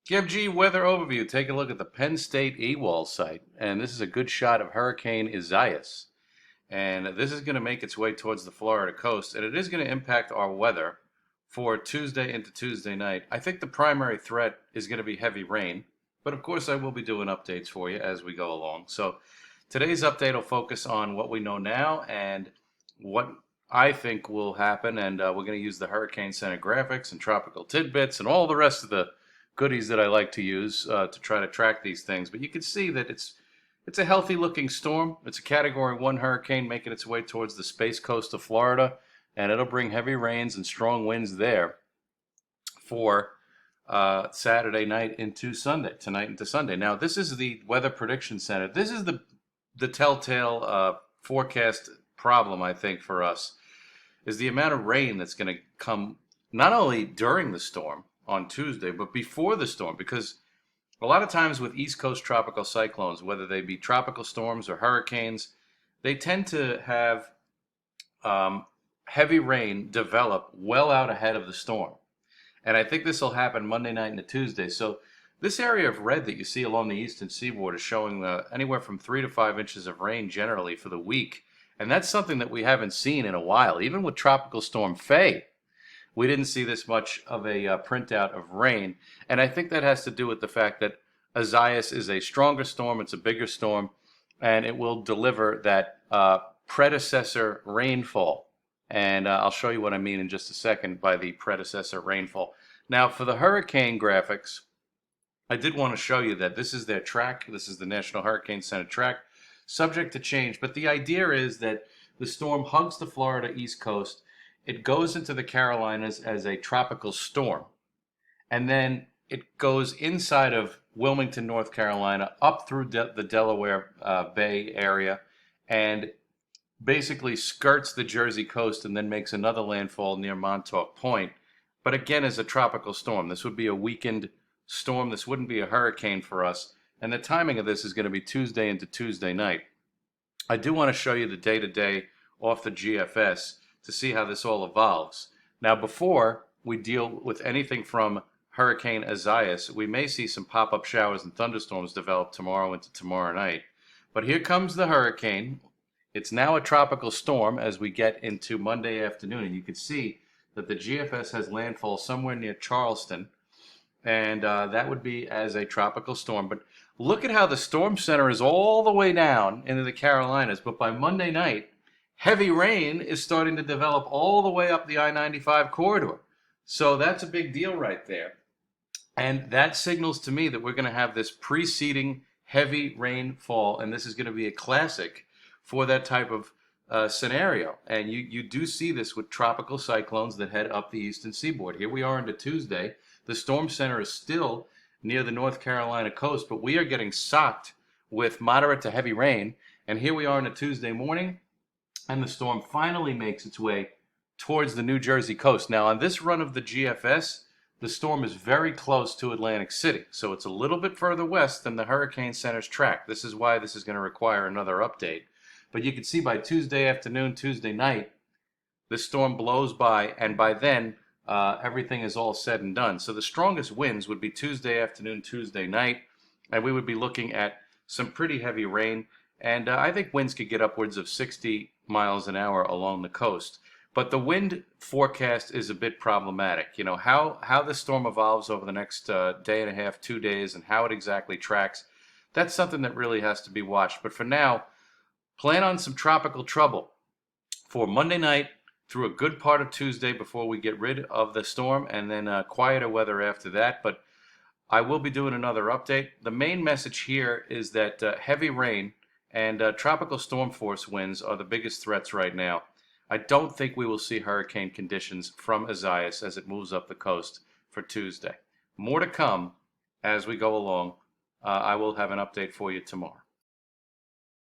GMG weather overview. Take a look at the Penn State EWOL site. And this is a good shot of Hurricane Isaias. And this is going to make its way towards the Florida coast. And it is going to impact our weather for Tuesday into Tuesday night. I think the primary threat is going to be heavy rain. But of course, I will be doing updates for you as we go along. So today's update will focus on what we know now and what I think will happen. And we're going to use the Hurricane Center graphics and tropical tidbits and all the rest of the goodies that I like to use to try to track these things. But you can see that it's a healthy looking storm. It's a Category 1 hurricane making its way towards the Space Coast of Florida, and it'll bring heavy rains and strong winds there for Saturday night into Sunday, tonight into Sunday. Now, this is the Weather Prediction Center. This is the telltale forecast problem, I think, for us, is the amount of rain that's going to come not only during the storm on Tuesday, but before the storm, because a lot of times with East Coast tropical cyclones, whether they be tropical storms or hurricanes, they tend to have heavy rain develop well out ahead of the storm. And I think this will happen Monday night into Tuesday. So this area of red that you see along the eastern seaboard is showing anywhere from 3 to 5 inches of rain generally for the week. And that's something that we haven't seen in a while. Even with Tropical Storm Faye, we didn't see this much of a printout of rain. And I think that has to do with the fact that Isaias is a stronger storm, it's a bigger storm, and it will deliver that predecessor rainfall. And I'll show you what I mean in just a second by the predecessor rainfall. Now, for the hurricane graphics, I did want to show you that this is their track. This is the National Hurricane Center track, subject to change. But the idea is that the storm hugs the Florida East Coast. It goes into the Carolinas as a tropical storm, and then it goes inside of Wilmington, North Carolina, up through the Delaware Bay area, and basically skirts the Jersey coast and then makes another landfall near Montauk Point. But again, as a tropical storm. This would be a weakened storm. This wouldn't be a hurricane for us. And the timing of this is going to be Tuesday into Tuesday night. I do want to show you the day-to-day off the GFS to see how this all evolves. Now, before we deal with anything from Hurricane Isaias, we may see some pop-up showers and thunderstorms develop tomorrow into tomorrow night. But here comes the hurricane. It's now a tropical storm as we get into Monday afternoon. And you can see that the GFS has landfall somewhere near Charleston. And that would be as a tropical storm. But look at how the storm center is all the way down into the Carolinas. But by Monday night, heavy rain is starting to develop all the way up the I-95 corridor. So that's a big deal right there. And that signals to me that we're going to have this preceding heavy rainfall, and this is going to be a classic for that type of scenario. And you do see this with tropical cyclones that head up the eastern seaboard. Here we are into Tuesday. The storm center is still near the North Carolina coast, but we are getting socked with moderate to heavy rain. And here we are into Tuesday morning, and the storm finally makes its way towards the New Jersey coast. Now, on this run of the GFS, the storm is very close to Atlantic City, so it's a little bit further west than the Hurricane Center's track. This is why this is going to require another update. But you can see by Tuesday afternoon, Tuesday night, this storm blows by, and by then, everything is all said and done. So the strongest winds would be Tuesday afternoon, Tuesday night, and we would be looking at some pretty heavy rain. And I think winds could get upwards of 60 miles an hour along the coast. But the wind forecast is a bit problematic. You know, how the storm evolves over the next day and a half, 2 days, and how it exactly tracks, that's something that really has to be watched. But for now, plan on some tropical trouble for Monday night through a good part of Tuesday before we get rid of the storm, and then quieter weather after that. But I will be doing another update. The main message here is that heavy rain and tropical storm force winds are the biggest threats right now. I don't think we will see hurricane conditions from Isaias as it moves up the coast for Tuesday. More to come as we go along. I will have an update for you tomorrow.